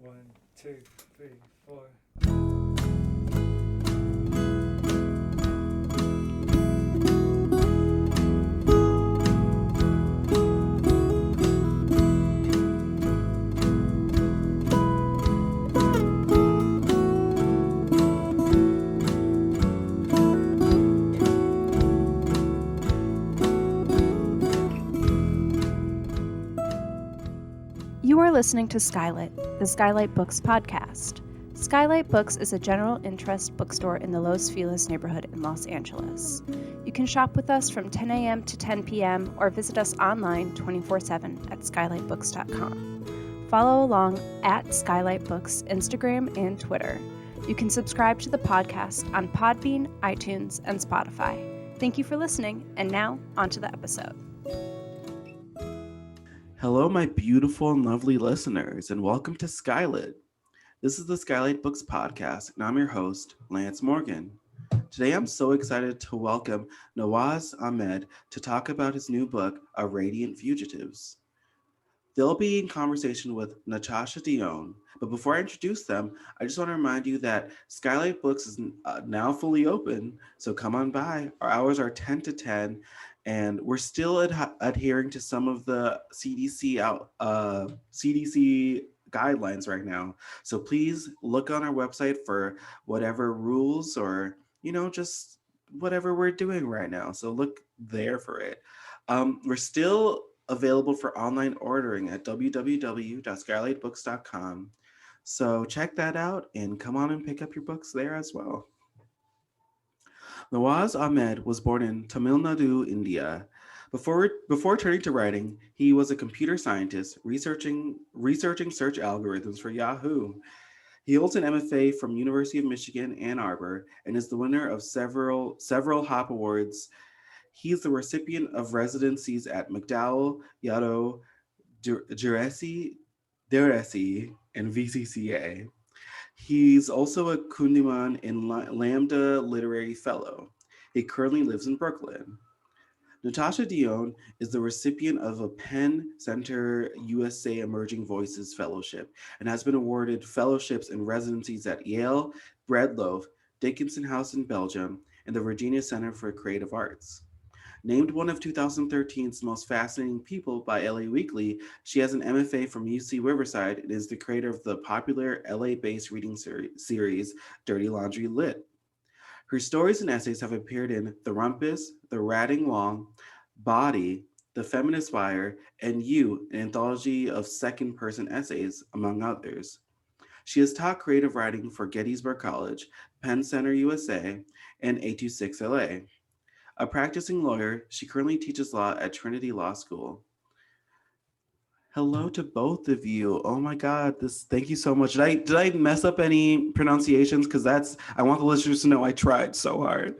1, 2, 3, 4. You are listening to SKYLIT, the SKYLIT Books podcast. SKYLIT Books is a general interest bookstore in the Los Feliz neighborhood in Los Angeles. You can shop with us from 10 a.m. to 10 p.m. or visit us online 24/7 at skylitbooks.com. Follow along at SKYLIT Books Instagram and Twitter. You can subscribe to the podcast on Podbean, iTunes, and Spotify. Thank you for listening, and now on to the episode. Hello, my beautiful and lovely listeners, and welcome to SKYLIT. This is the SKYLIT Books podcast, and I'm your host, Lance Morgan. Today, I'm so excited to welcome Nawaaz Ahmed to talk about his new book, A Radiant Fugitives. They'll be in conversation with Natashia Deón, but before I introduce them, I just want to remind you that SKYLIT Books is now fully open, so come on by. Our hours are 10 to 10, and we're still adhering to some of the CDC guidelines right now. So please look on our website for whatever rules or, just whatever we're doing right now. So look there for it. We're still available for online ordering at www.skylitbooks.com. So check that out and come on and pick up your books there as well. Nawaaz Ahmed was born in Tamil Nadu, India. Before turning to writing, he was a computer scientist researching search algorithms for Yahoo. He holds an MFA from University of Michigan, Ann Arbor, and is the winner of several Hop Awards. He is the recipient of residencies at McDowell, Yaddo, Deresi, and VCCA. He's also a Kundiman and Lambda Literary Fellow. He currently lives in Brooklyn. Natashia Deón is the recipient of a Penn Center USA Emerging Voices Fellowship and has been awarded fellowships and residencies at Yale, Breadloaf, Dickinson House in Belgium, and the Virginia Center for Creative Arts. Named one of 2013's most fascinating people by LA Weekly, she has an MFA from UC Riverside and is the creator of the popular LA-based reading series Dirty Laundry Lit. Her stories and essays have appeared in The Rumpus, The Ratting Wall, Body, The Feminist Wire, and You, an anthology of second-person essays, among others. She has taught creative writing for Gettysburg College, Penn Center USA, and 826 LA. A practicing lawyer, she currently teaches law at Trinity Law School. Hello to both of you. Oh my God, thank you so much. Did I mess up any pronunciations? Because I want the listeners to know I tried so hard.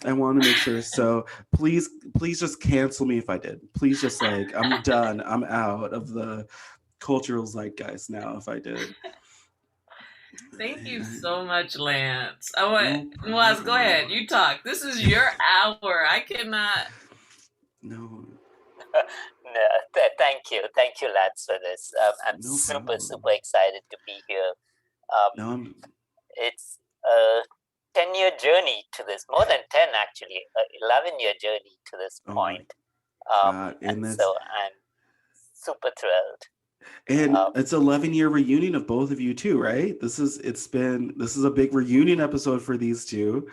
I want to make sure. So please just cancel me if I did. Please just I'm done. I'm out of the cultural zeitgeist now if I did. Thank you so much, Lance. Nawaaz, go ahead. You talk. This is your hour. I cannot. No. Thank you, Lance, for this. I'm super excited to be here. It's a 10-year journey to this, more than 10 actually, 11-year journey to this point. And so I'm super thrilled. And it's 11-year reunion of both of you too, right? This is a big reunion episode for these two.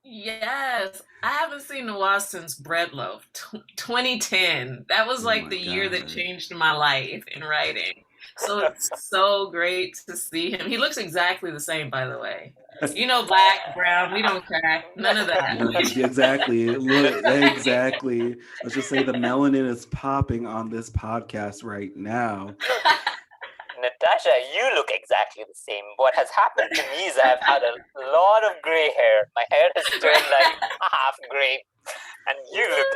Yes, I haven't seen Nawaaz since Breadloaf, 2010. That was the year that changed my life in writing. So it's so great to see him. He looks exactly the same, by the way. Black, brown, we don't crack. None of that. Exactly. Exactly. Let's just say the melanin is popping on this podcast right now. Natasha, you look exactly the same. What has happened to me is I've had a lot of gray hair. My hair has turned half gray, and you look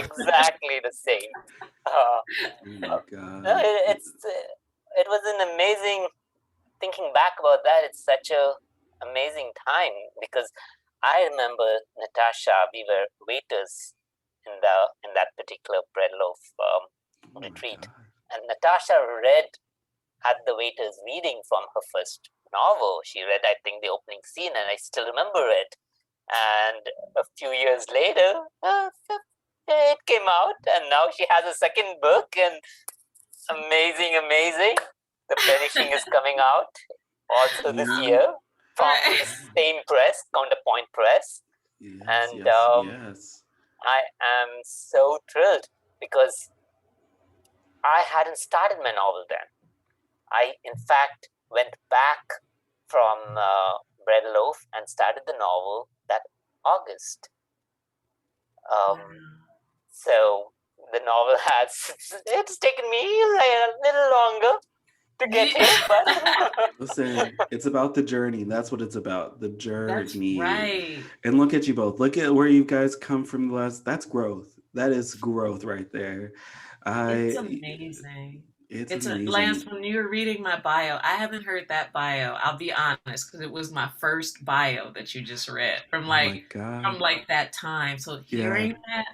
exactly the same. Oh my God. It was an amazing, thinking back about that, it's such a amazing time because I remember Natasha, we were waiters in that particular Breadloaf retreat, and Natasha read at the waiter's reading from her first novel. She read, I think, the opening scene, and I still remember it. And a few years later, it came out, and now she has a second book, and amazing. The Perishing is coming out also this year from the same press, Counterpoint Press. Yes, And yes. I am so thrilled because I hadn't started my novel then. I, in fact, went back from Bread Loaf and started the novel that August. So the novel it's taken me a little longer to get here, but Listen, it's about the journey. That's what it's about. The journey. That's right. And look at you both. Look at where you guys come from. That's growth. That is growth right there. It's amazing. It's amazing. Lance, when you were reading my bio, I haven't heard that bio. I'll be honest, because it was my first bio that you just read from that time. So hearing that,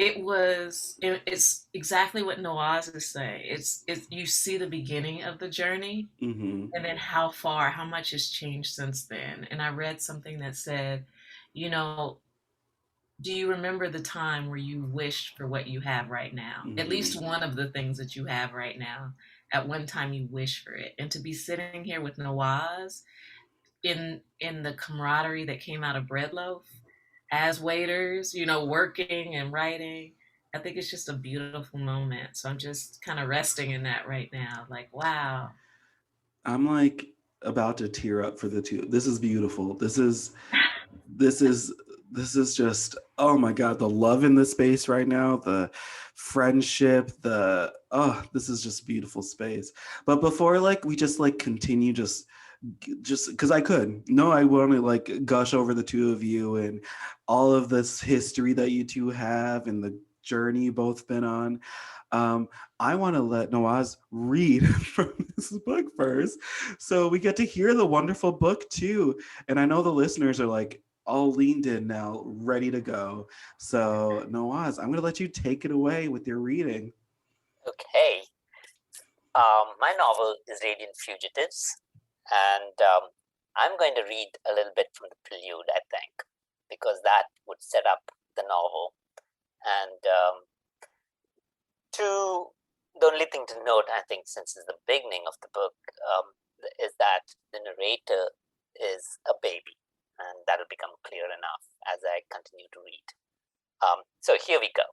it's exactly what Nawaaz is saying. It's you see the beginning of the journey, and then how much has changed since then. And I read something that said, do you remember the time where you wished for what you have right now? At least one of the things that you have right now, at one time you wish for it. And to be sitting here with Nawaaz in the camaraderie that came out of Bread Loaf as waiters, working and writing, I think it's just a beautiful moment. So I'm just kind of resting in that right now. Like, wow. I'm like about to tear up for the two. This is beautiful. This is just, oh my God, the love in this space right now, the friendship, this is just beautiful space. But before we just continue, just because I want to gush over the two of you and all of this history that you two have and the journey you both been on. I want to let Nawaaz read from this book first, so we get to hear the wonderful book too. And I know the listeners are all leaned in now, ready to go. So Nawaaz, I'm going to let you take it away with your reading. Okay. My novel is Radiant Fugitives, and I'm going to read a little bit from the prelude, I think, because that would set up the novel. And the only thing to note, I think, since it's the beginning of the book, is that the narrator is a baby. And that'll become clear enough as I continue to read. So here we go.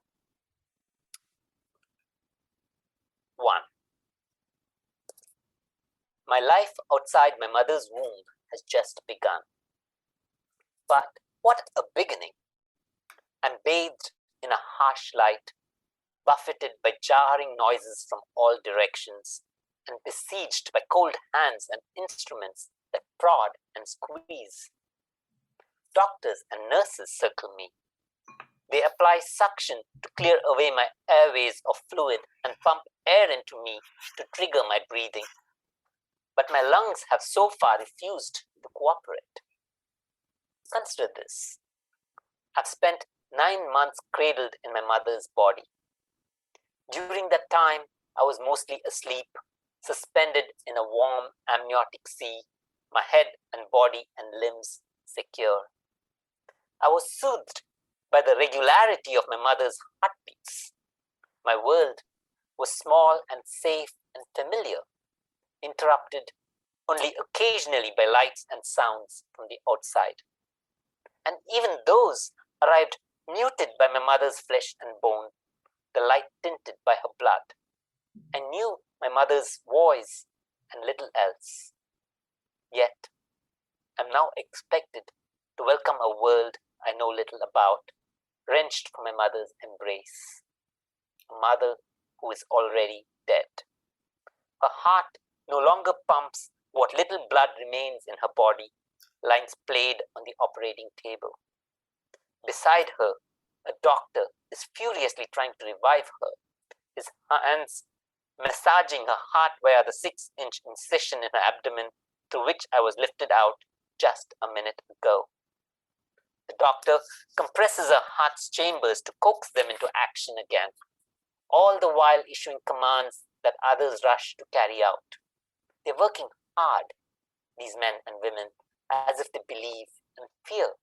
1. My life outside my mother's womb has just begun. But what a beginning! I'm bathed in a harsh light, buffeted by jarring noises from all directions, and besieged by cold hands and instruments that prod and squeeze. Doctors and nurses circle me. They apply suction to clear away my airways of fluid and pump air into me to trigger my breathing. But my lungs have so far refused to cooperate. Consider this. I've spent 9 months cradled in my mother's body. During that time, I was mostly asleep, suspended in a warm amniotic sea, my head and body and limbs secure. I was soothed by the regularity of my mother's heartbeats. My world was small and safe and familiar, interrupted only occasionally by lights and sounds from the outside. And even those arrived muted by my mother's flesh and bone, the light tinted by her blood. I knew my mother's voice and little else. Yet, I'm now expected to welcome a world I know little about, wrenched from my mother's embrace. A mother who is already dead. Her heart no longer pumps what little blood remains in her body, lines played on the operating table. Beside her, a doctor is furiously trying to revive her, his hands massaging her heart via the 6-inch incision in her abdomen through which I was lifted out just a minute ago. The doctor compresses her heart's chambers to coax them into action again, all the while issuing commands that others rush to carry out. They're working hard, these men and women, as if they believe and fear.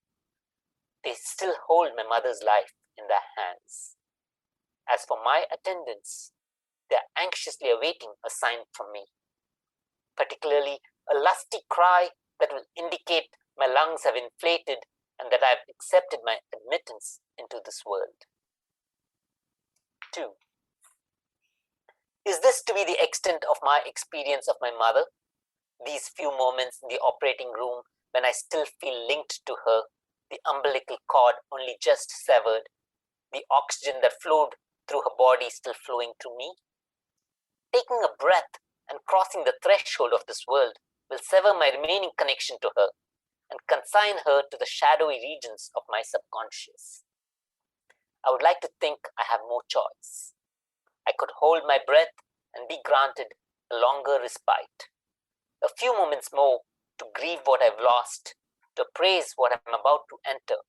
They still hold my mother's life in their hands. As for my attendants, they are anxiously awaiting a sign from me, particularly a lusty cry that will indicate my lungs have inflated and that I have accepted my admittance into this world. 2. Is this to be the extent of my experience of my mother? These few moments in the operating room when I still feel linked to her, the umbilical cord only just severed, the oxygen that flowed through her body still flowing through me? Taking a breath and crossing the threshold of this world will sever my remaining connection to her and consign her to the shadowy regions of my subconscious. I would like to think I have more choice. I could hold my breath and be granted a longer respite. A few moments more to grieve what I've lost, to appraise what I'm about to enter.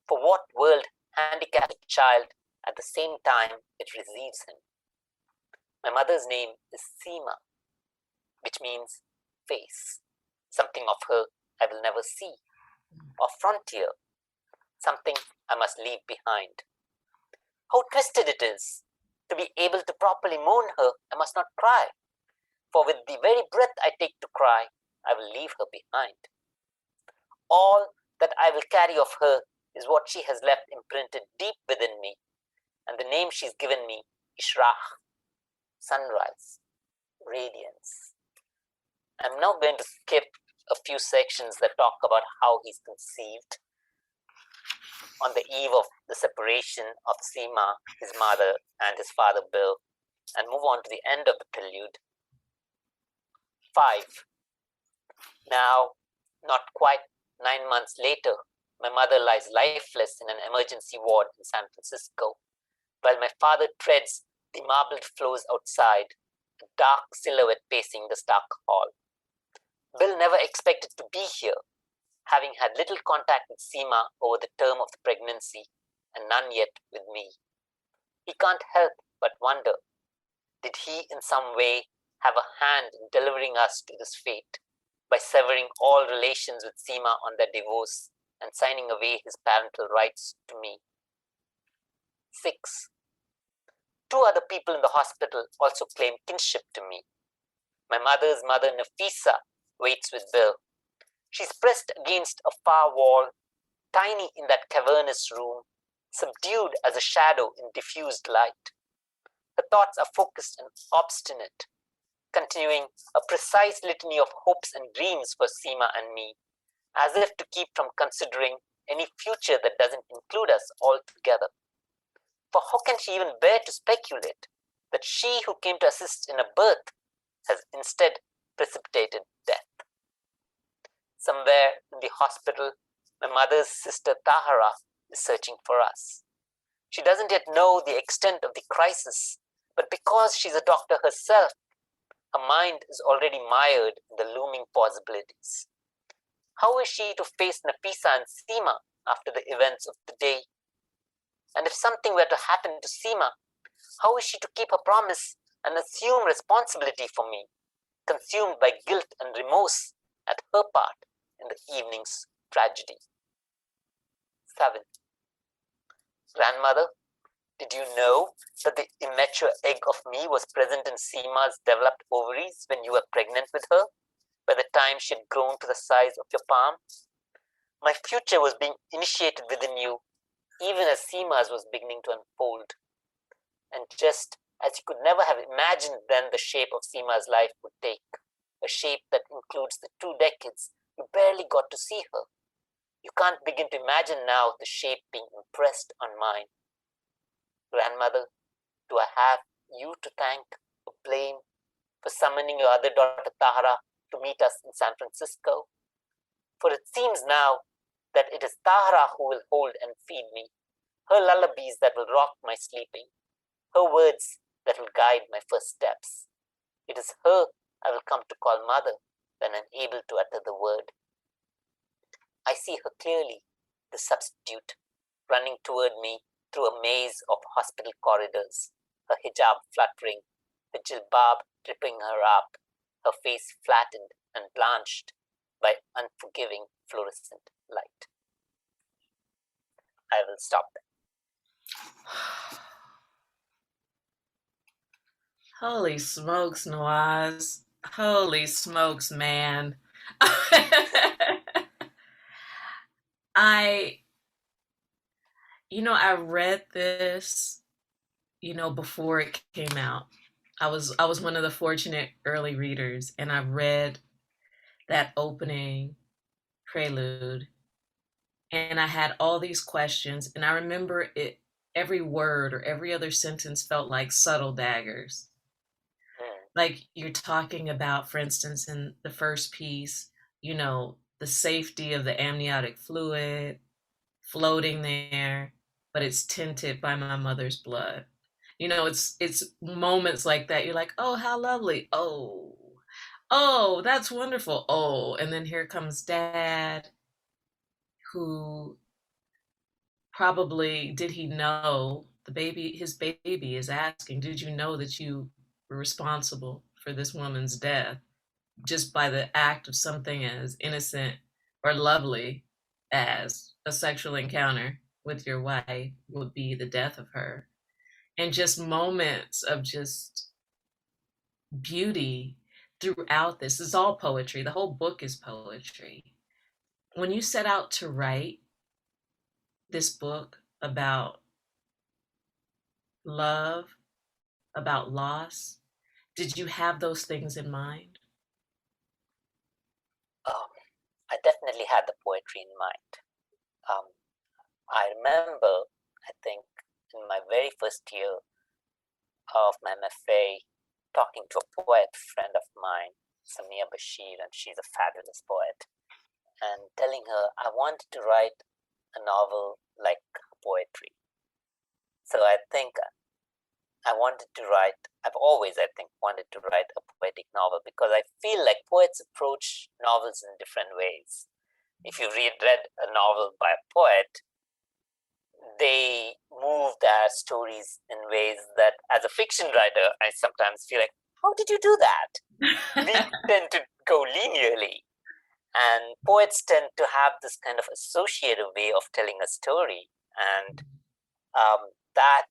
For what world handicaps a child at the same time it receives him? My mother's name is Seema, which means face, something of her I will never see, or frontier, something I must leave behind. How twisted it is! To be able to properly mourn her, I must not cry, for with the very breath I take to cry, I will leave her behind. All that I will carry of her is what she has left imprinted deep within me, and the name she's given me, Ishraq, sunrise, radiance. I'm now going to skip a few sections that talk about how he's conceived on the eve of the separation of Seema, his mother, and his father Bill, and move on to the end of the prelude. 5. Now, not quite 9 months later, my mother lies lifeless in an emergency ward in San Francisco, while my father treads the marbled floors outside, a dark silhouette pacing the stark hall. Bill never expected to be here, having had little contact with Seema over the term of the pregnancy, and none yet with me. He can't help but wonder, did he in some way have a hand in delivering us to this fate by severing all relations with Seema on their divorce and signing away his parental rights to me? 6. 2 other people in the hospital also claim kinship to me. My mother's mother, Nafeesa, waits with Bill. She's pressed against a far wall, tiny in that cavernous room, subdued as a shadow in diffused light. Her thoughts are focused and obstinate, continuing a precise litany of hopes and dreams for Seema and me, as if to keep from considering any future that doesn't include us altogether. For how can she even bear to speculate that she who came to assist in a birth has instead precipitated death? Somewhere in the hospital, my mother's sister Tahera is searching for us. She doesn't yet know the extent of the crisis, but because she's a doctor herself, her mind is already mired in the looming possibilities. How is she to face Nafeesa and Seema after the events of the day? And if something were to happen to Seema, how is she to keep her promise and assume responsibility for me, consumed by guilt and remorse at her part in the evening's tragedy? 7. Grandmother, did you know that the immature egg of me was present in Seema's developed ovaries when you were pregnant with her, by the time she had grown to the size of your palm? My future was being initiated within you, even as Seema's was beginning to unfold. And just as you could never have imagined then the shape of Seema's life would take, a shape that includes the 2 decades you barely got to see her, you can't begin to imagine now the shape being impressed on mine. Grandmother, do I have you to thank or blame for summoning your other daughter Tahera to meet us in San Francisco? For it seems now that it is Tahera who will hold and feed me, her lullabies that will rock my sleeping, her words that will guide my first steps. It is her I will come to call mother when unable to utter the word. I see her clearly, the substitute, running toward me through a maze of hospital corridors, her hijab fluttering, the jilbab tripping her up, her face flattened and blanched by unforgiving fluorescent light. I will stop there. Holy smokes, Nawaaz. Holy smokes, man. I read this, before it came out. I was one of the fortunate early readers, and I read that opening prelude, and I had all these questions, and I remember it, every word or every other sentence felt like subtle daggers. Like you're talking about, for instance, in the first piece, the safety of the amniotic fluid floating there, but it's tinted by my mother's blood. It's moments like that. You're like, oh, how lovely. Oh, that's wonderful. Oh, and then here comes dad, who probably, did he know his baby is asking, did you know that you were responsible for this woman's death just by the act of something as innocent or lovely as a sexual encounter with your wife would be the death of her? And just moments of just beauty throughout this. It's all poetry. The whole book is poetry. When you set out to write this book about love, about loss, did you have those things in mind? I definitely had the poetry in mind. I remember, I think, in my very first year of my MFA, talking to a poet friend of mine, Samia Bashir, and she's a fabulous poet, and telling her I wanted to write a novel like poetry. So I think I've always, I think, wanted to write a poetic novel, because I feel like poets approach novels in different ways. If you read a novel by a poet, they move their stories in ways that, as a fiction writer, I sometimes feel like, how did you do that? We tend to go linearly, and poets tend to have this kind of associative way of telling a story, and that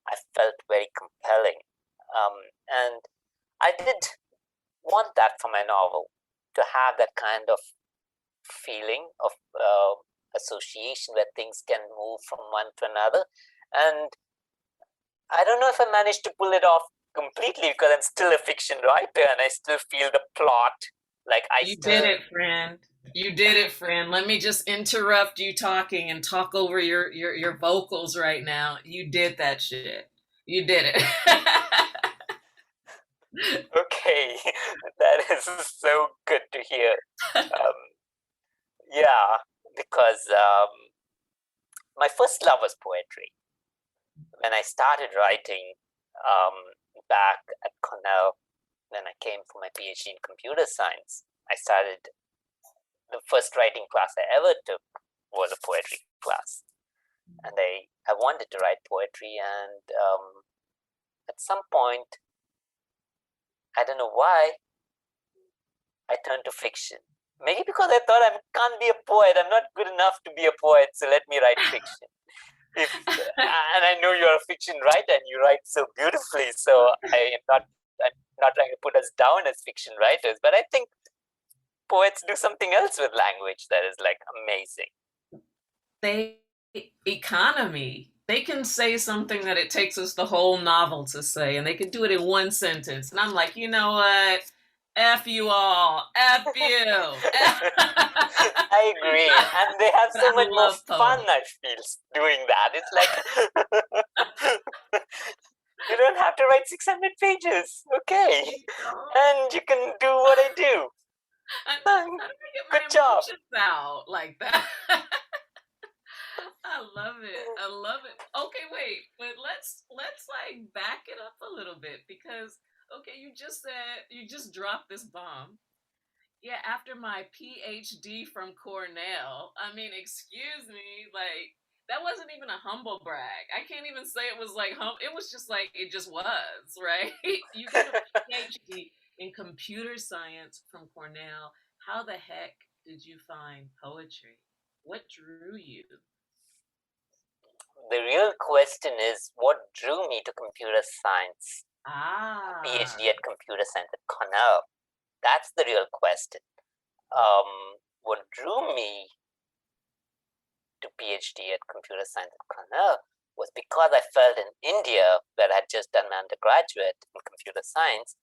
I felt very compelling. And I did want that for my novel, to have that kind of feeling of association where things can move from one to another. And I don't know if I managed to pull it off completely, because I'm still a fiction writer and I still feel the plot. You did it, friend. You did it, friend. Let me just interrupt you talking and talk over your vocals right now. You did that shit. You did it. Okay, that is so good to hear. Yeah, because my first love was poetry. When I started writing back at Cornell, when I came for my PhD in computer science, the first writing class I ever took was a poetry class. And I wanted to write poetry, and at some point, I don't know why, I turned to fiction. Maybe because I thought I can't be a poet. I'm not good enough to be a poet, so let me write fiction. And I know you're a fiction writer and you write so beautifully, so I'm not trying to put us down as fiction writers, but I think poets do something else with language that is like amazing. They can say something that it takes us the whole novel to say, and they can do it in one sentence. And I'm like, you know what? F you all. F you. I agree. And they have so much more fun, I feel, doing that. It's like, you don't have to write 600 pages. Okay. And you can do what I do. Good job. Out like that. I love it. Okay, wait, but let's like back it up a little bit, because okay, you just dropped this bomb. Yeah, after my PhD from Cornell. I mean, excuse me, like that wasn't even a humble brag. I can't even say it was like it was just like it just was, right? You get a PhD in computer science from Cornell. How the heck did you find poetry? What drew you? The real question is what drew me to computer science? Ah. PhD at computer science at Cornell. That's the real question. What drew me to PhD at computer science at Cornell was because I felt in India, where I had just done my undergraduate in computer science,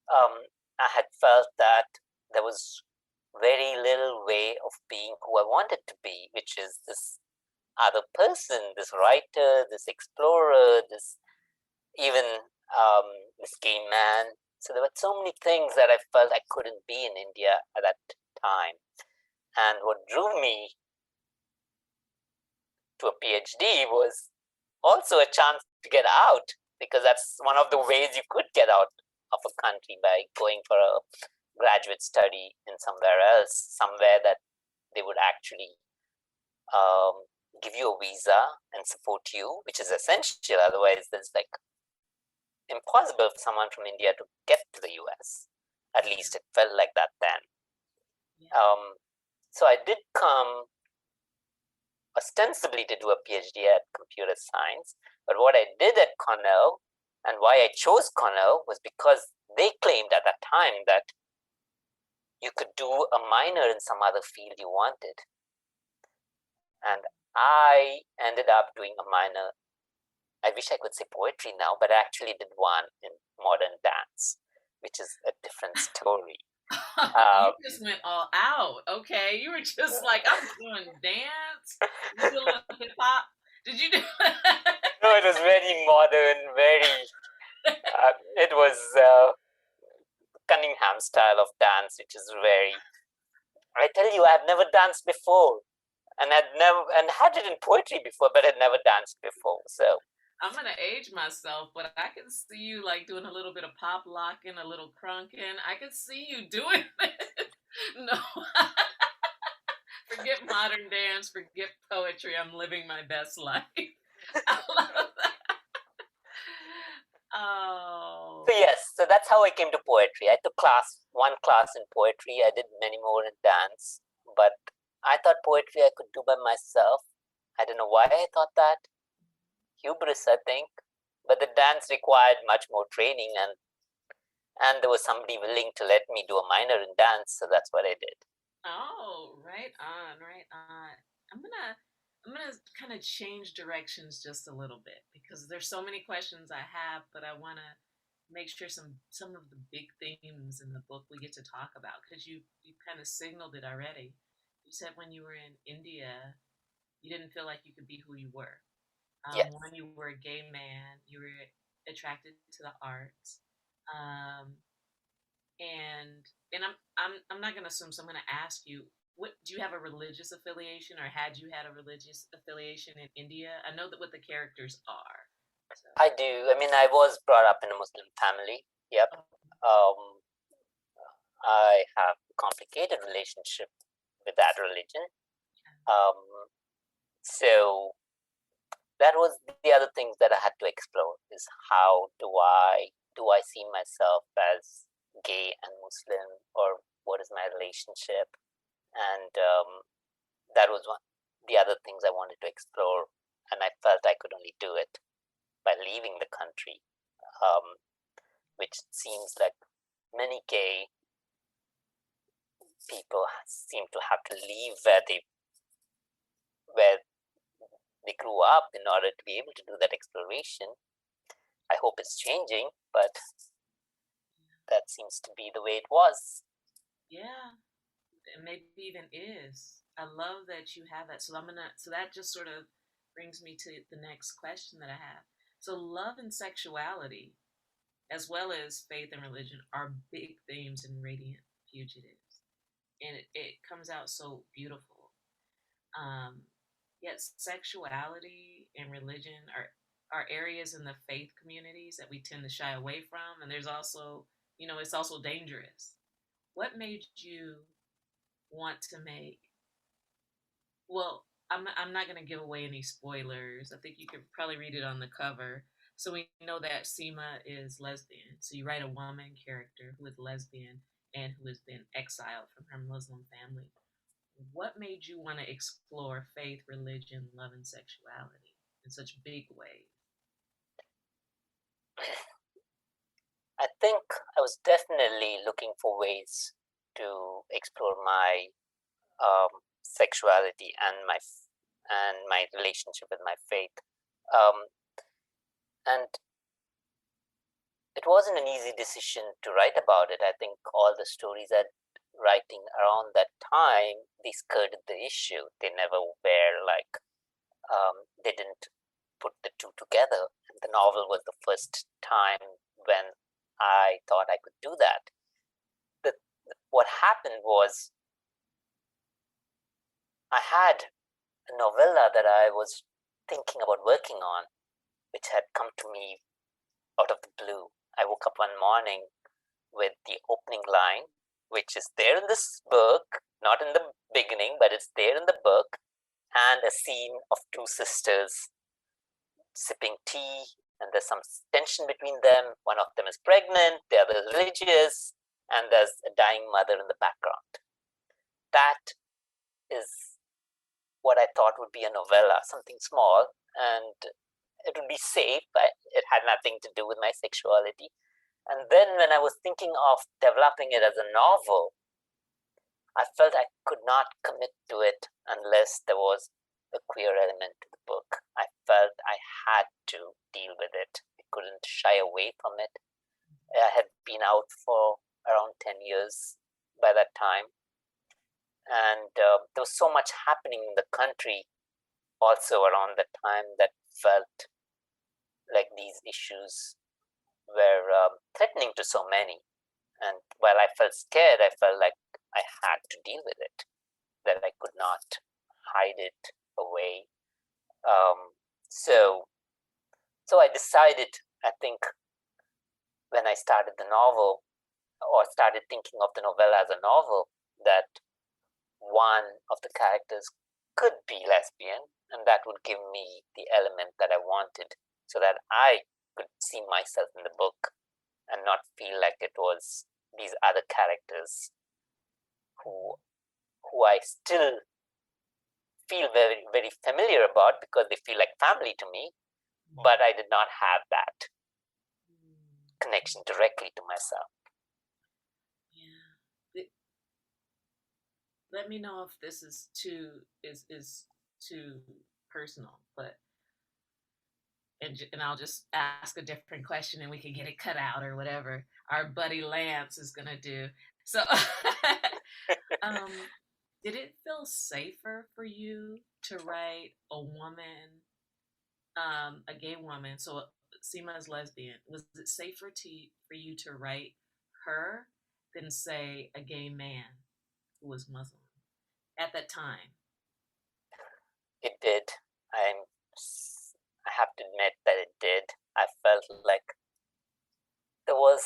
I had felt that there was very little way of being who I wanted to be, which is this other person, this writer, this explorer, this even this gay man. So there were so many things that I felt I couldn't be in India at that time. And what drew me to a PhD was also a chance to get out, because that's one of the ways you could get out of a country, by going for a graduate study in somewhere else, somewhere that they would actually give you a visa and support you, which is essential. Otherwise, it's like impossible for someone from India to get to the US. At least it felt like that then. So I did come ostensibly to do a PhD at computer science, but what I did at Cornell and why I chose Cornell was because they claimed at that time that you could do a minor in some other field you wanted. And I ended up doing a minor. I wish I could say poetry now, but I actually did one in modern dance, which is a different story. You just went all out. Okay, you were just like, I'm doing dance. You do a little hip hop. Did you do? No, it was very modern. It was Cunningham style of dance, which is very. I tell you, I've never danced before, and had it in poetry before, but had never danced before. So I'm gonna age myself, but I can see you like doing a little bit of pop locking, a little crunking. I can see you doing it. No, forget modern dance, forget poetry. I'm living my best life. I love that. Oh. So yes, so that's how I came to poetry. I took one class in poetry. I did many more in dance, but I thought poetry I could do by myself. I don't know why I thought that. Hubris, I think. But the dance required much more training, and there was somebody willing to let me do a minor in dance, so that's what I did. Oh, right on, right on. I'm gonna kind of change directions just a little bit, because there's so many questions I have, but I want to make sure some of the big themes in the book we get to talk about, because you kind of signaled it already. You said when you were in India, you didn't feel like you could be who you were. Yes. When you were a gay man, you were attracted to the arts, and I'm not gonna assume. So I'm gonna ask you, what do you have a religious affiliation, or had you had a religious affiliation in India? I know that what the characters are. So. I do. I mean, I was brought up in a Muslim family. Yep. I have a complicated relationship with that religion. So that was the other things that I had to explore, is how do I see myself as gay and Muslim, or what is my relationship? And that was the other things I wanted to explore, and I felt I could only do it by leaving the country, which seems like many gay people seem to have to leave where they grew up in order to be able to do that exploration. I hope it's changing, but that seems to be the way it was. Yeah, and maybe even is. I love that you have that. So that just sort of brings me to the next question that I have. So love and sexuality, as well as faith and religion, are big themes in Radiant Fugitives, and it comes out so beautiful. Yet sexuality and religion are areas in the faith communities that we tend to shy away from, and there's also, it's also dangerous. What made you want to make, well, I'm not going to give away any spoilers. I think you could probably read it on the cover. So we know that Seema is lesbian. So you write a woman character who is lesbian and who has been exiled from her Muslim family. What made you want to explore faith, religion, love, and sexuality in such big ways? I think I was definitely looking for ways to explore my sexuality and my relationship with my faith, and it wasn't an easy decision to write about it. I think all the stories that writing around that time, they skirted the issue. They never were like they didn't put the two together. And the novel was the first time when I thought I could do that. What happened was I had a novella that I was thinking about working on, which had come to me out of the blue. I woke up one morning with the opening line, which is there in this book, not in the beginning, but it's there in the book, and a scene of two sisters sipping tea, and there's some tension between them. One of them is pregnant, the other is religious, and there's a dying mother in the background. That is what I thought would be a novella, something small, and it would be safe, but it had nothing to do with my sexuality. And then when I was thinking of developing it as a novel, I felt I could not commit to it unless there was a queer element to the book. I felt I had to deal with it. I couldn't shy away from it. I had been out for around 10 years by that time. And there was so much happening in the country also around that time that felt like these issues were threatening to so many. And while I felt scared, I felt like I had to deal with it, that I could not hide it away. So I decided, I think, when I started the novel, or started thinking of the novella as a novel, that one of the characters could be lesbian, and that would give me the element that I wanted, so that I could see myself in the book and not feel like it was these other characters who I still feel very, very familiar about because they feel like family to me, but I did not have that connection directly to myself. Yeah. Let me know if this is too personal, but and I'll just ask a different question and we can get it cut out or whatever our buddy Lance is gonna do. So did it feel safer for you to write a woman, a gay woman? So Seema is lesbian. Was it safer for you to write her than say a gay man who was Muslim at that time? It did. I have to admit that it did. I felt like there was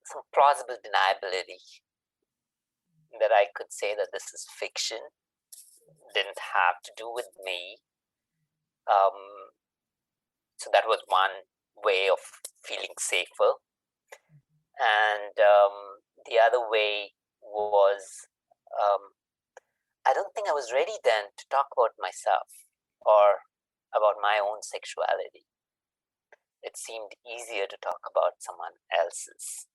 some plausible deniability that I could say that this is fiction, didn't have to do with me. So that was one way of feeling safer. And the other way was I don't think I was ready then to talk about myself or about my own sexuality. It seemed easier to talk about someone else's.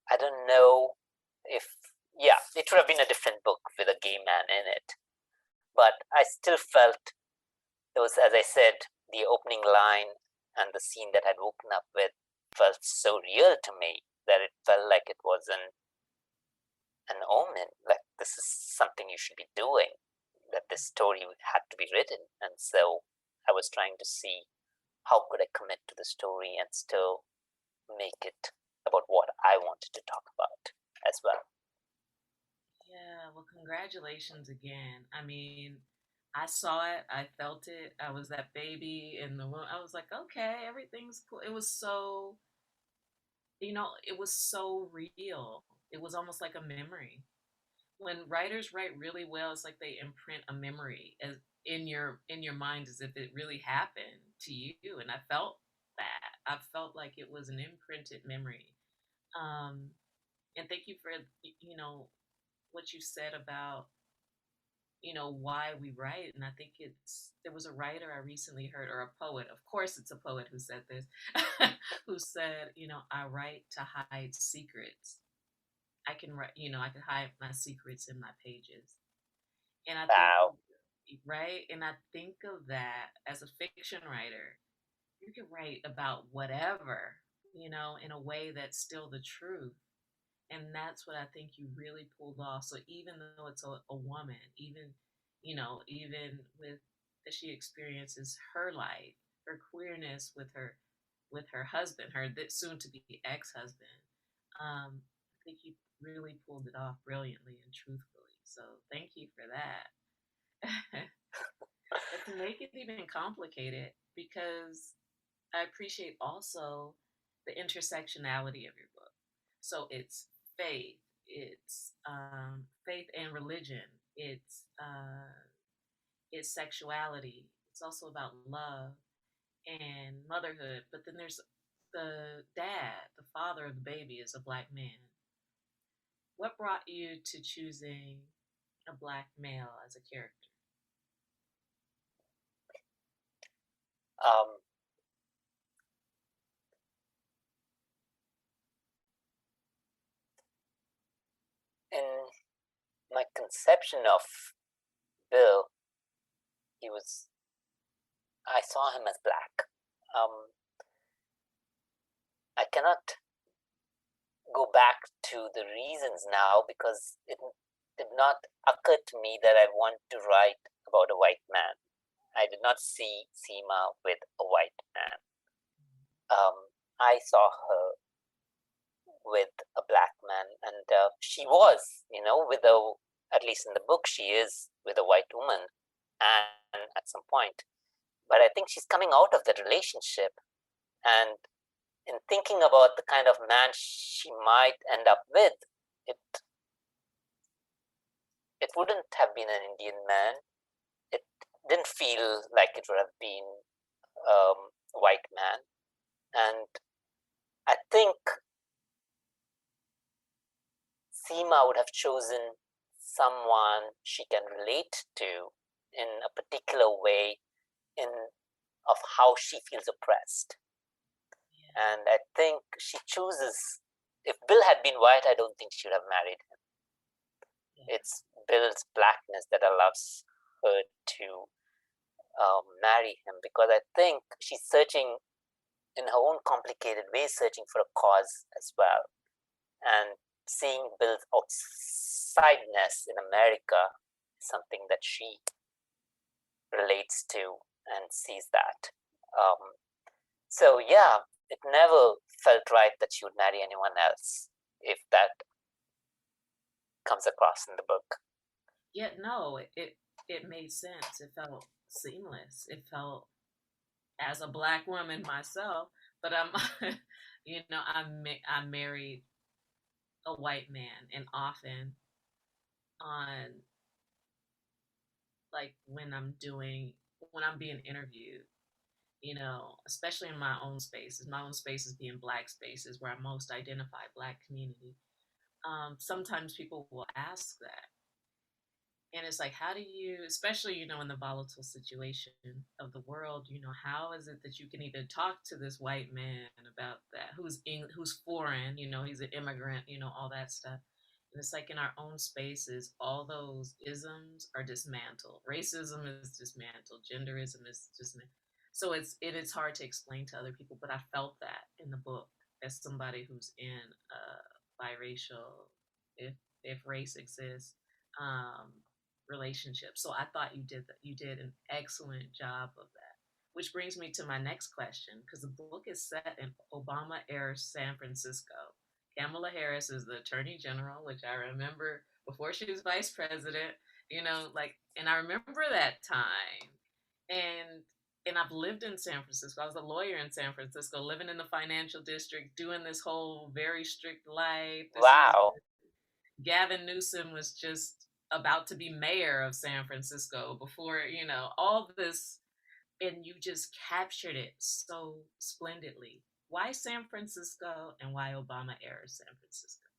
I don't know if, yeah, it would have been a different book with a gay man in it. But I still felt there was, as I said, the opening line and the scene that I'd woken up with felt so real to me that it felt like it was an omen, like this is something you should be doing, that this story had to be written. And so I was trying to see how could I commit to the story and still make it about what I wanted to talk about as well. Yeah, well, congratulations again. I mean, I saw it, I felt it. I was that baby in the room. I was like, okay, everything's cool. It was so, it was so real. It was almost like a memory. when writers write really well, it's like they imprint a memory as in your mind as if it really happened to you. And I felt that. I felt like it was an imprinted memory. Um, and thank you for what you said about why we write. And I think there was a writer I recently heard, or a poet, of course it's a poet who said this, who said, I write to hide secrets. I can write, I can hide my secrets in my pages. And I Wow. think, right? And I think of that as a fiction writer. You can write about whatever, in a way that's still the truth. And that's what I think you really pulled off. So even though it's a woman, even with that she experiences her life, her queerness with her husband, her soon to be ex-husband, I think you really pulled it off brilliantly and truthfully. So thank you for that. But to make it even complicated, because I appreciate also the intersectionality of your book. So it's faith, it's faith and religion, it's sexuality, it's also about love and motherhood. But then there's the dad, the father of the baby, is a Black man. What brought you to choosing a Black male as a character? In my conception of Bill, I saw him as Black. I cannot go back to the reasons now because it did not occur to me that I want to write about a white man. I did not see Seema with a white man. I saw her with a Black man, and she was, at least in the book, she is with a white woman, and at some point. But I think she's coming out of that relationship, and in thinking about the kind of man she might end up with, it wouldn't have been an Indian man. It didn't feel like it would have been a white man. And I think Seema would have chosen someone she can relate to in a particular way of how she feels oppressed. And I think she chooses, if Bill had been white, I don't think she would have married him. It's Bill's Blackness that allows her to marry him, because I think she's searching in her own complicated way, searching for a cause as well. And seeing Bill's outsideness in America is something that she relates to and sees that. So yeah, it never felt right that she would marry anyone else, if that comes across in the book. Yeah, no, it made sense. It felt seamless. It felt, as a Black woman myself, but I married a white man, and often on, like, when I'm being interviewed, especially in my own spaces being Black spaces where I most identify Black community. Sometimes people will ask that. And it's like, how do you, especially, in the volatile situation of the world, how is it that you can even talk to this white man about that, who's foreign, he's an immigrant, all that stuff. And it's like in our own spaces, all those isms are dismantled. Racism is dismantled. Genderism is dismantled. So it is hard to explain to other people, but I felt that in the book as somebody who's in a biracial, if race exists, relationship. So I thought you did an excellent job of that. Which brings me to my next question, because the book is set in Obama-era San Francisco. Kamala Harris is the Attorney General, which I remember before she was Vice President, and I remember that time. And I've lived in San Francisco. I was a lawyer in San Francisco, living in the financial district, doing this whole very strict life. Wow. Gavin Newsom was just about to be mayor of San Francisco before, all this, and you just captured it so splendidly. Why San Francisco and why Obama era San Francisco?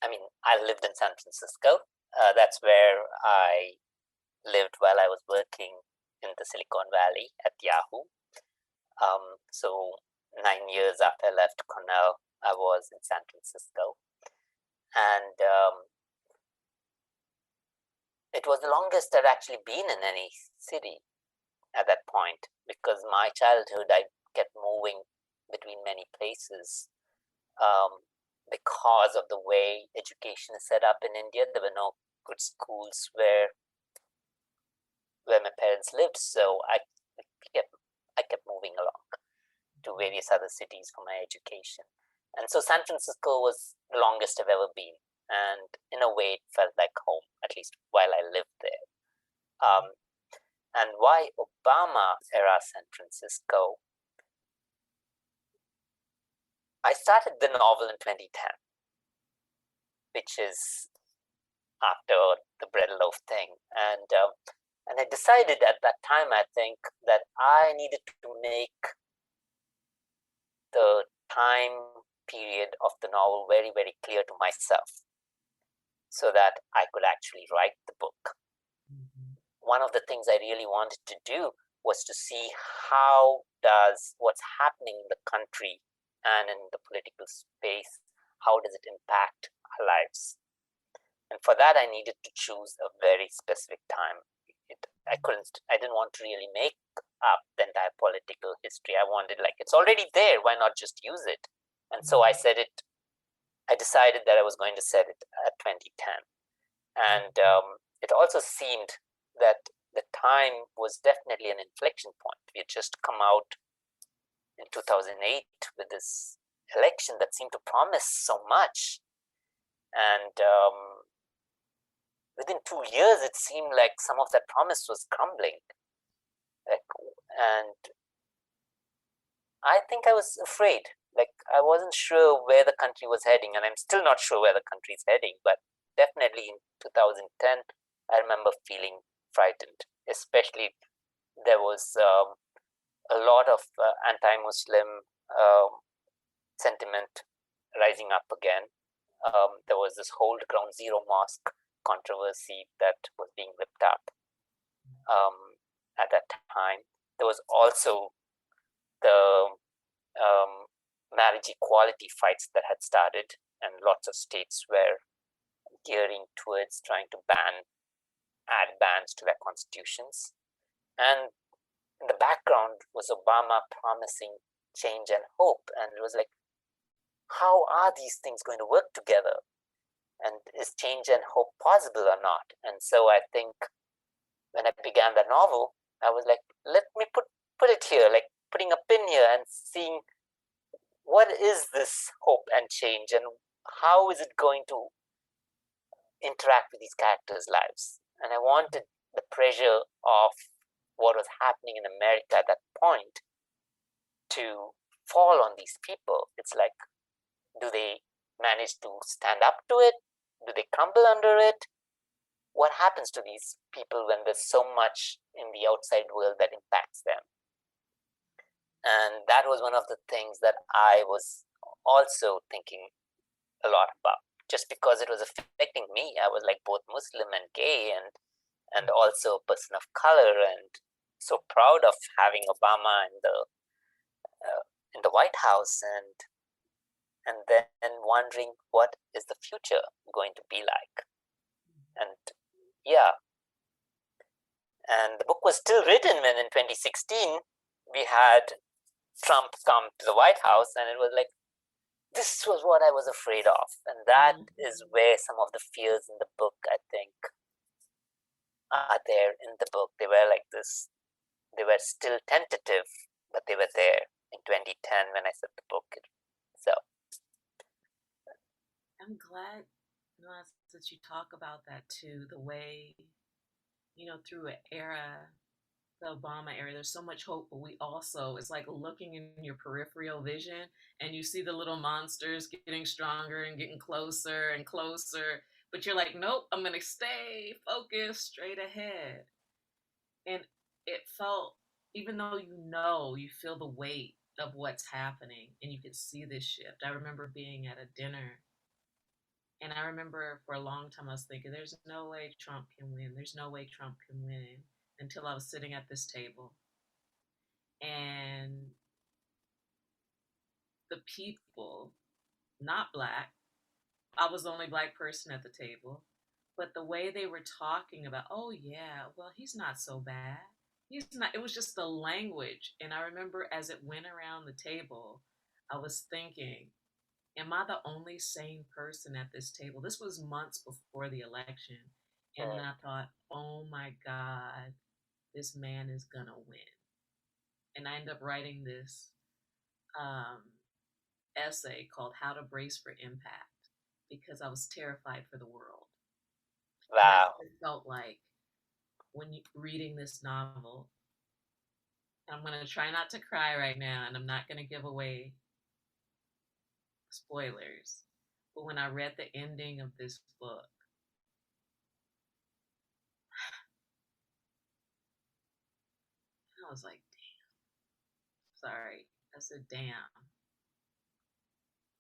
I mean, I lived in San Francisco. That's where I lived while I was working in the Silicon Valley at Yahoo. So 9 years after I left Cornell, I was in San Francisco. And it was the longest I'd actually been in any city at that point, because my childhood, I kept moving between many places because of the way education is set up in India. There were no good schools where my parents lived, so I kept moving along to various other cities for my education. And so San Francisco was the longest I've ever been, and in a way it felt like home, at least while I lived there. And why Obama era San Francisco? I started the novel in 2010, which is after the bread loaf thing. And I decided at that time, I think, that I needed to make the time period of the novel very, very clear to myself so that I could actually write the book. One of the things I really wanted to do was to see how does what's happening in the country and in the political space, how does it impact our lives? And for that, I needed to choose a very specific time. I didn't want to really make up the entire political history. I wanted, it's already there, why not just use it? And so I decided that I was going to set it at 2010. And it also seemed that the time was definitely an inflection point. We had just come out in 2008 with this election that seemed to promise so much. And within 2 years, it seemed like some of that promise was crumbling. And I think I was afraid. I wasn't sure where the country was heading, and I'm still not sure where the country is heading. But definitely in 2010, I remember feeling frightened, especially there was a lot of anti-Muslim sentiment rising up again. There was this whole Ground Zero mosque controversy that was being whipped up at that time. There was also the marriage equality fights that had started, and lots of states were gearing towards trying to add bans to their constitutions. And in the background was Obama promising change and hope. And it was like, how are these things going to work together? And is change and hope possible or not? And so I think when I began the novel, I was like, let me put it here, putting a pin here and seeing what is this hope and change, and how is it going to interact with these characters' lives. And I wanted the pressure of what was happening in America at that point to fall on these people. It's like, do they manage to stand up to it? Do they crumble under it? What happens to these people when there's so much in the outside world that impacts them? And that was one of the things that I was also thinking a lot about. Just because it was affecting me, I was both Muslim and gay, and also a person of color, and so proud of having Obama in the White House, and then wondering what is the future going to be like. And and the book was still written when in 2016 we had Trump come to the White House, and it was like, this was what I was afraid of. And that is where some of the fears in the book, I think, are there in the book. They were like this. They were still tentative, but they were there in 2010 when I set the book. So I'm glad, Nawaaz, that you talk about that too, the way, through an era the Obama era. There's so much hope, but we also, it's like looking in your peripheral vision and you see the little monsters getting stronger and getting closer and closer. But you're like, nope, I'm going to stay focused straight ahead. And it felt, even though you feel the weight of what's happening and you could see this shift. I remember being at a dinner and I remember for a long time I was thinking, there's no way Trump can win. There's no way Trump can win, until I was sitting at this table and the people, not Black, I was the only Black person at the table, but the way they were talking about, oh yeah, well, he's not so bad. He's not, it was just the language. And I remember as it went around the table, I was thinking, am I the only sane person at this table? This was months before the election. And then I thought, oh my God, this man is gonna win. And I ended up writing this essay called How to Brace for Impact, because I was terrified for the world. Wow. And that's what it felt like when reading this novel. I'm going to try not to cry right now, and I'm not going to give away spoilers. But when I read the ending of this book, I was like, damn. Sorry. I said, damn.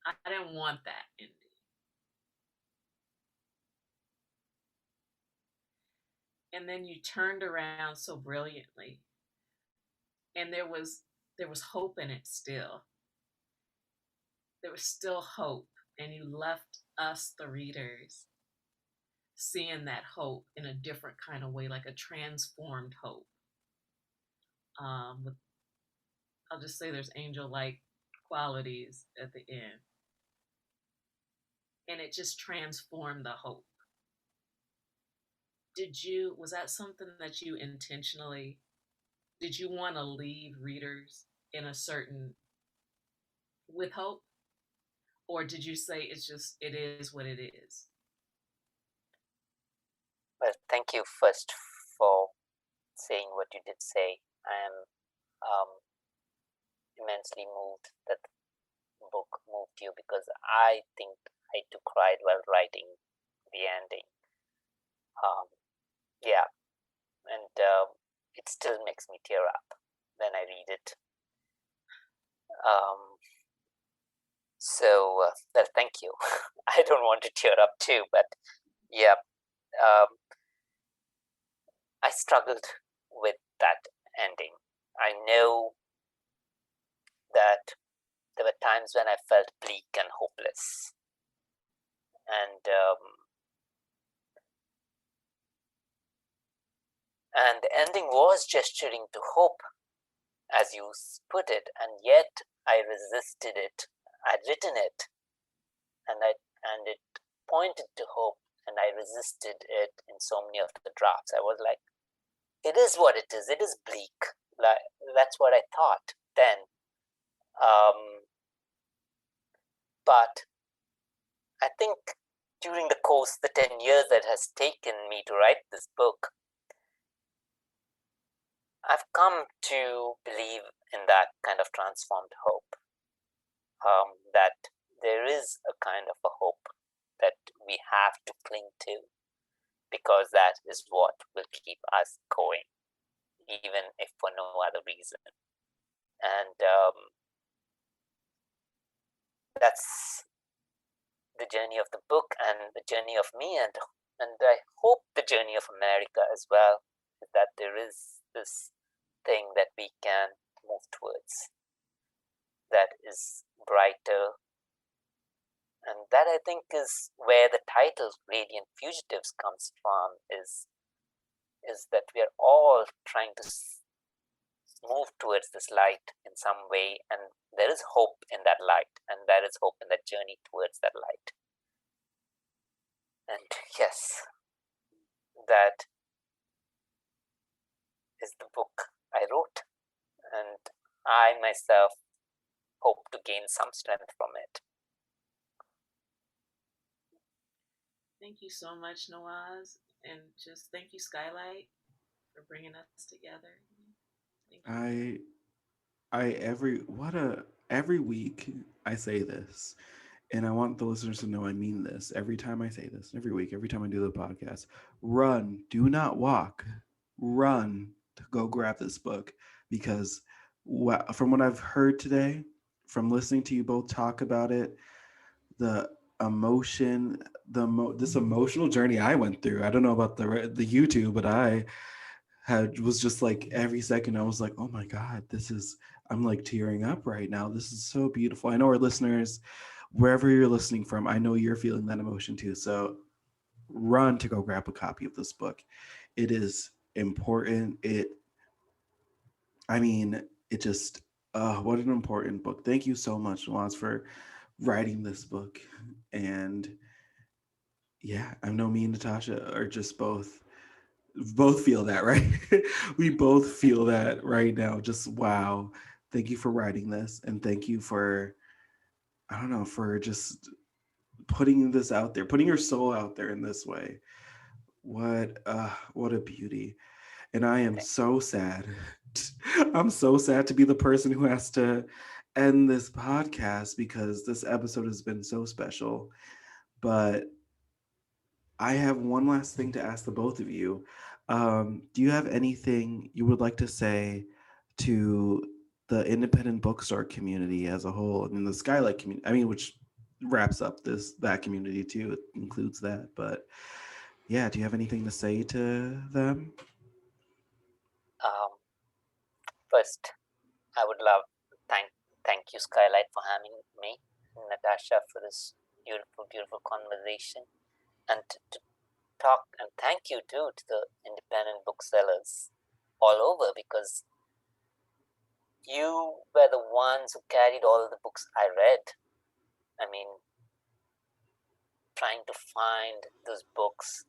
I didn't want that ending. And then you turned around so brilliantly. And there was hope in it still. There was still hope. And you left us, the readers, seeing that hope in a different kind of way, like a transformed hope. I'll just say there's angel-like qualities at the end. And it just transformed the hope. Was that something that you intentionally, did you want to leave readers in a certain, with hope? Or did you say it is what it is? Well, thank you first for saying what you did say. I am immensely moved that the book moved you, because I think I too cried while writing the ending. Yeah, and it still makes me tear up when I read it. So thank you. I don't want to tear up too, but yeah, I struggled with that ending. I know that there were times when I felt bleak and hopeless, and the ending was gesturing to hope, as you put it, and yet I resisted it. I'd written it, and it pointed to hope, and I resisted it in so many of the drafts. I was like, it is what it is. It is bleak. Like, that's what I thought then. But I think during the course, the 10 years that has taken me to write this book, I've come to believe in that kind of transformed hope. That there is a kind of a hope that we have to cling to, because that is what will keep us going, even if for no other reason. And that's the journey of the book and the journey of me, and I hope the journey of America as well, that there is this thing that we can move towards that is brighter. And that, I think, is where the title Radiant Fugitives comes from, is that we are all trying to move towards this light in some way, and there is hope in that light, and there is hope in that journey towards that light. And yes, that is the book I wrote, and I myself hope to gain some strength from it. Thank you so much, Nawaaz, and just thank you, SKYLIT, for bringing us together. Every week I say this, and I want the listeners to know I mean this every time I say this, every week, every time I do the podcast. Run, do not walk. Run to go grab this book because from what I've heard today, from listening to you both talk about it, the emotion, this emotional journey I went through. I don't know about the YouTube, but I was just like every second I was like, oh my God, I'm like tearing up right now. This is so beautiful. I know our listeners, wherever you're listening from, I know you're feeling that emotion too. So run to go grab a copy of this book. It is important. It just, what an important book. Thank you so much, Nawaz, for writing this book. And yeah, I know me and Natasha are just both feel that, right? We both feel that right now. Just wow. Thank you for writing this, and thank you for, I don't know, for just putting this out there, putting your soul out there in this way. What a beauty. And I am so sad. I'm so sad to be the person who has to end this podcast because this episode has been so special. But I have one last thing to ask the both of you. Do you have anything you would like to say to the independent bookstore community as a whole, and the SKYLIT community? I mean, which wraps up that community too. It includes that. But yeah, do you have anything to say to them? First, I would love to thank you, SKYLIT, for having me, Natasha, for this beautiful conversation, and to talk, and thank you too to the independent booksellers all over, because you were the ones who carried all the books I read. I mean, trying to find those books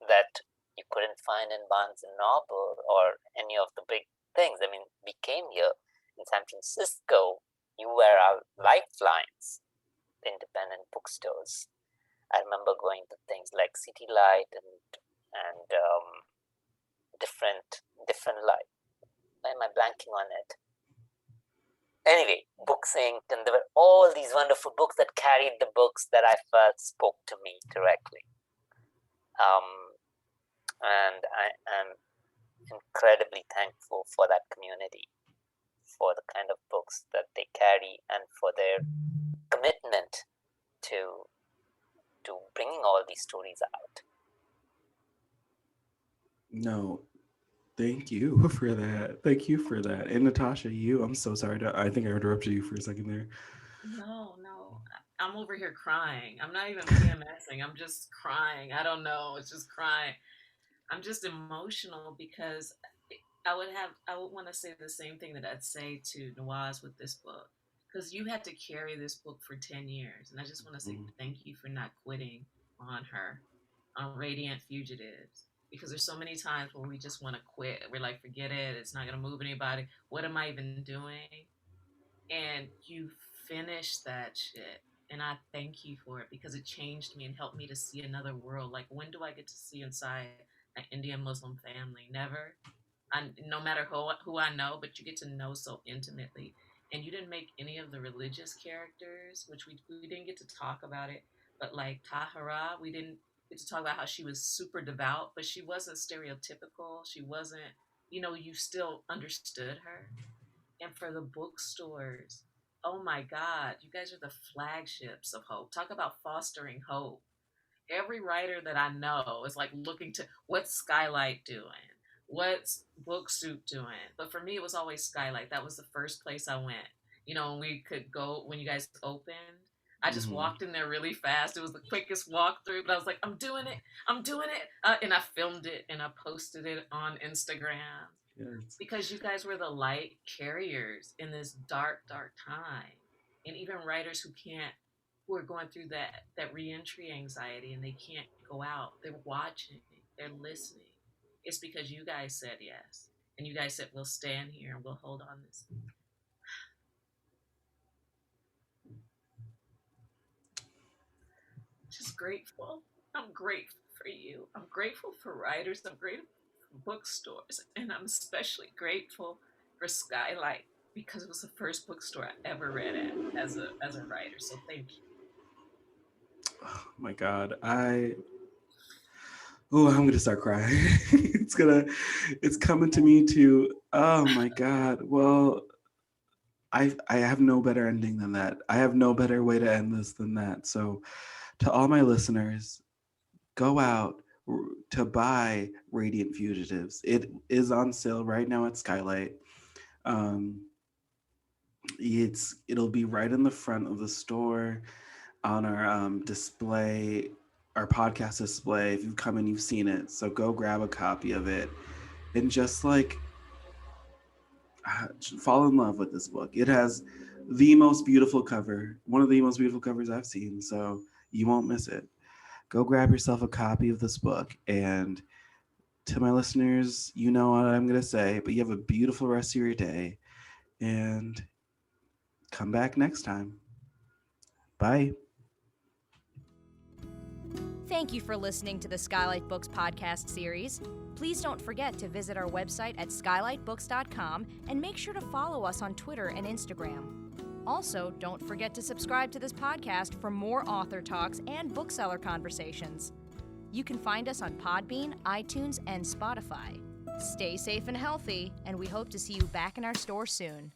that you couldn't find in Barnes and Noble or any of the big things. I mean, we came here in San Francisco. You were our lifelines, the independent bookstores. I remember going to things like City Light and different light. Why am I blanking on it? Anyway, Books Inc. And there were all these wonderful books that carried the books that I felt spoke to me directly. And I am incredibly thankful for that community, for the kind of books that they carry, and for their commitment to bringing all these stories out. No, thank you for that. Thank you for that. And Natasha, I'm so sorry. I think I interrupted you for a second there. No. I'm over here crying. I'm not even PMSing. I'm just crying. I don't know. It's just crying. I'm just emotional because I would want to say the same thing that I'd say to Nawaaz with this book, because you had to carry this book for 10 years. And I just want to say thank you for not quitting on her, on Radiant Fugitives, because there's so many times where we just want to quit. We're like, forget it. It's not going to move anybody. What am I even doing? And you finished that shit. And I thank you for it because it changed me and helped me to see another world. Like, when do I get to see inside an Indian Muslim family? Never. No matter who I know, but you get to know so intimately. And you didn't make any of the religious characters, which we didn't get to talk about it. But like Tahera, we didn't get to talk about how she was super devout, but she wasn't stereotypical. She wasn't, you still understood her. And for the bookstores, oh my God, you guys are the flagships of hope. Talk about fostering hope. Every writer that I know is like looking to, what's SKYLIT doing? What's Book Soup doing? But for me, it was always SKYLIT. That was the first place I went. When we could go, when you guys opened, I just walked in there really fast. It was the quickest walkthrough, but I was like, I'm doing it. And I filmed it and I posted it on Instagram. Yes. Because you guys were the light carriers in this dark time. And even writers who are going through that reentry anxiety and they can't go out, they're watching, they're listening. It's because you guys said yes. And you guys said, we'll stand here and we'll hold on this. Just grateful. I'm grateful for you. I'm grateful for writers. I'm grateful for bookstores. And I'm especially grateful for SKYLIT because it was the first bookstore I ever read at as a writer. So thank you. Oh my God. I'm gonna start crying. It's coming to me too. Oh my God. Well, I have no better ending than that. I have no better way to end this than that. So to all my listeners, go out to buy Radiant Fugitives. It is on sale right now at SKYLIT. It'll be right in the front of the store on our display, our podcast display. If you've come and you've seen it, so go grab a copy of it and just like fall in love with this book. It has the most beautiful cover, one of the most beautiful covers I've seen, so you won't miss it. Go grab yourself a copy of this book. And to my listeners, you know what I'm going to say, but you have a beautiful rest of your day and come back next time. Bye. Thank you for listening to the SKYLIT Books podcast series. Please don't forget to visit our website at skylitbooks.com and make sure to follow us on Twitter and Instagram. Also, don't forget to subscribe to this podcast for more author talks and bookseller conversations. You can find us on Podbean, iTunes, and Spotify. Stay safe and healthy, and we hope to see you back in our store soon.